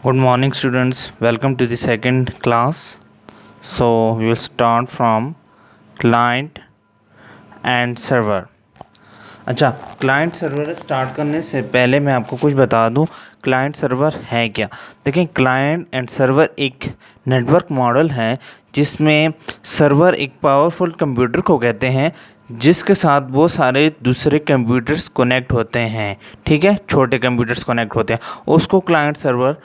Good morning, students. Welcome to the second class. So, we will start from client and server. अच्छा, client server start करने से पहले मैं आपको कुछ बता दूं, क्लाइंट सर्वर है क्या। देखें, क्लाइंट एंड सर्वर एक नेटवर्क मॉडल है जिसमें सर्वर एक पावरफुल कंप्यूटर को कहते हैं जिसके साथ वो सारे दूसरे कंप्यूटर्स कनेक्ट होते हैं। ठीक है, छोटे कंप्यूटर्स कनेक्ट होते हैं, उसको क्लाइंट सर्वर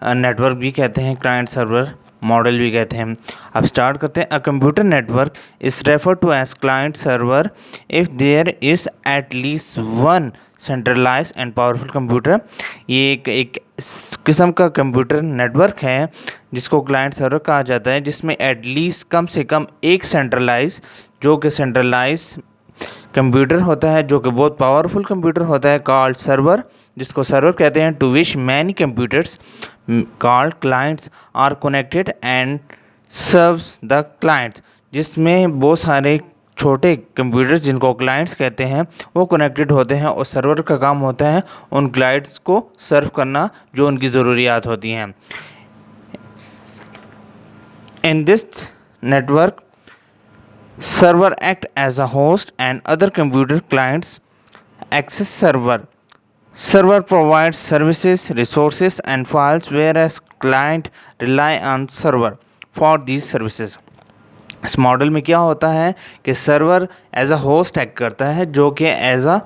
नेटवर्क भी कहते हैं, क्लाइंट सर्वर मॉडल भी कहते हैं। अब स्टार्ट करते हैं। A computer network is refer to as client server if there is at least one centralize and powerful computer. ये एक किस्म का कंप्यूटर नेटवर्क है जिसको क्लाइंट सर्वर कहा जाता है, जिसमें एटलीस्ट कम से कम एक सेंट्रलाइज कंप्यूटर होता है, जो कि बहुत पावरफुल कंप्यूटर होता है, कॉल्ड सर्वर, जिसको सर्वर कहते हैं। To which many computers called clients are connected and serves the clients, जिसमें बहुत सारे छोटे कंप्यूटर्स जिनको क्लाइंट्स कहते हैं वो कनेक्टेड होते हैं और सर्वर का काम होता है उन क्लाइंट्स को सर्व करना जो उनकी ज़रूरियात होती हैं। In this network server act as a host and other computer clients access server provides services, resources and files, whereas client rely on server for these services. इस मॉडल में क्या होता है कि server as a host act करता है, जो कि एज अ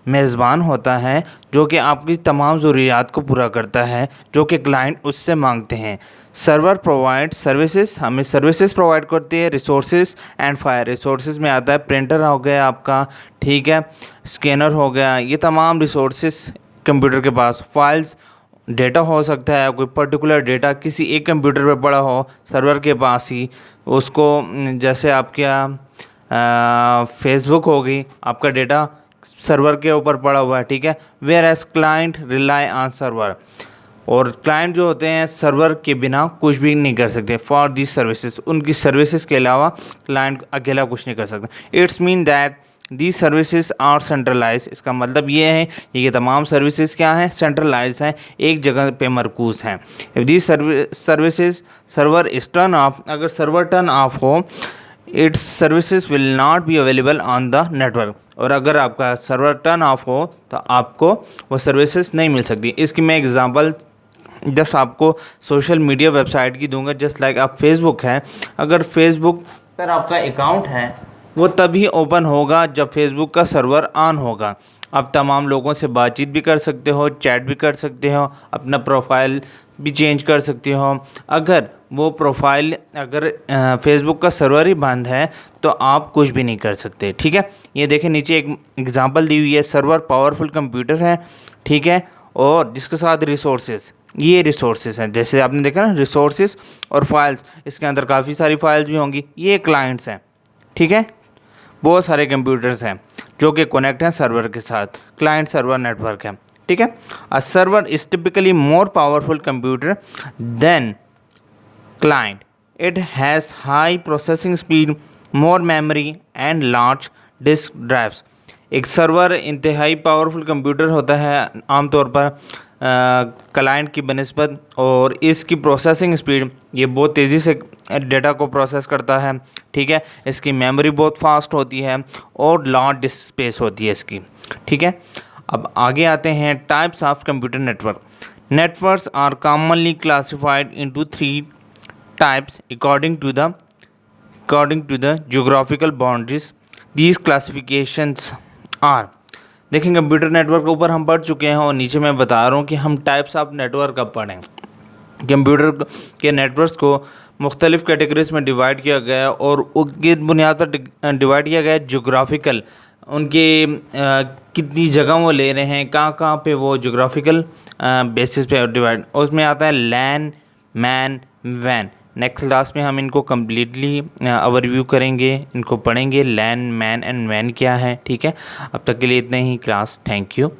मेज़बान होता है, जो कि आपकी तमाम ज़रूरियात को पूरा करता है जो कि क्लाइंट उससे मांगते हैं। सर्वर प्रोवाइड सर्विसेज, हमें सर्विसेज प्रोवाइड करती है। रिसोर्सेज एंड फायर, रिसोर्सेज में आता है प्रिंटर हो गया आपका, ठीक है, स्कैनर हो गया, ये तमाम रिसोर्सेज कंप्यूटर के पास। फाइल्स, डेटा हो सकता है, कोई पर्टिकुलर डेटा किसी एक कंप्यूटर पे पड़ा हो सर्वर के पास ही, उसको जैसे आपका फेसबुक होगी, आपका डेटा सर्वर के ऊपर पड़ा हुआ है, ठीक है। Where as client rely on server, और क्लाइंट जो होते हैं सर्वर के बिना कुछ भी नहीं कर सकते। फॉर दिस सर्विसेज, उनकी सर्विसेज के अलावा क्लाइंट अकेला कुछ नहीं कर सकता। It's mean that the services are centralize, इसका मतलब ये है ये तमाम सर्विसेज क्या हैं, सेंट्रलाइज हैं, एक जगह पे मरकूज़ हैं। If the services server is turn off, अगर सर्वर टर्न ऑफ हो, it's services will not be available on the network, और अगर आपका सर्वर टर्न ऑफ हो तो आपको वो सर्विसेज नहीं मिल सकती। इसकी मैं एग्जांपल जस्ट आपको सोशल मीडिया वेबसाइट की दूंगा। जस्ट लाइक आप फेसबुक है, अगर फेसबुक पर आपका अकाउंट है वो तभी ओपन होगा जब फेसबुक का सर्वर ऑन होगा। आप तमाम लोगों से बातचीत भी कर सकते हो, चैट भी कर सकते हो, अपना प्रोफाइल भी चेंज कर सकते हो। अगर वो प्रोफाइल अगर फेसबुक का सर्वर ही बंद है तो आप कुछ भी नहीं कर सकते, ठीक है। ये देखें नीचे एक एग्जांपल दी हुई है, सर्वर पावरफुल कंप्यूटर है, ठीक है, और जिसके साथ रिसोर्सेज, ये रिसोर्सेज हैं, जैसे आपने देखा ना रिसोर्सेज और फाइल्स, इसके अंदर काफ़ी सारी फाइल्स भी होंगी, ये क्लाइंट्स हैं, ठीक है। बहुत सारे कंप्यूटर्स हैं जो कि कनेक्ट हैं सर्वर के साथ, क्लाइंट सर्वर नेटवर्क है, ठीक है। A server is typically more powerful computer than client, it has high processing speed, more memory and large disk drives. एक सर्वर इंतहाई पावरफुल कंप्यूटर होता है आमतौर पर क्लाइंट की बनिस्बत, और इसकी प्रोसेसिंग स्पीड, ये बहुत तेज़ी से डेटा को प्रोसेस करता है, ठीक है। इसकी मेमोरी बहुत फास्ट होती है और लार्ज डिस्क स्पेस होती है इसकी, ठीक है। अब आगे आते हैं types of computer network. Networks are commonly classified into 3 types according to the geographical boundaries. These classifications are, देखें कंप्यूटर नेटवर्क के ऊपर हम पढ़ चुके हैं और नीचे मैं बता रहा हूँ कि हम टाइप्स ऑफ नेटवर्क कब पढ़ें। कंप्यूटर के नेटवर्क्स को मुख्तलिफ़ कैटेगरीज में डिवाइड किया गया है और उनकी बुनियाद पर डिवाइड किया गया है ज्योग्राफिकल, उनके कितनी जगह वो ले रहे हैं, कहाँ पे वो ज्योग्राफिकल बेसिस पे डिवाइड, उसमें आता है लैन, मैन, वैन। नेक्स्ट क्लास में हम इनको कम्प्लीटली ओवरव्यू करेंगे, इनको पढ़ेंगे, लैन, मैन एंड वैन क्या है, ठीक है। अब तक के लिए इतना ही क्लास, थैंक यू।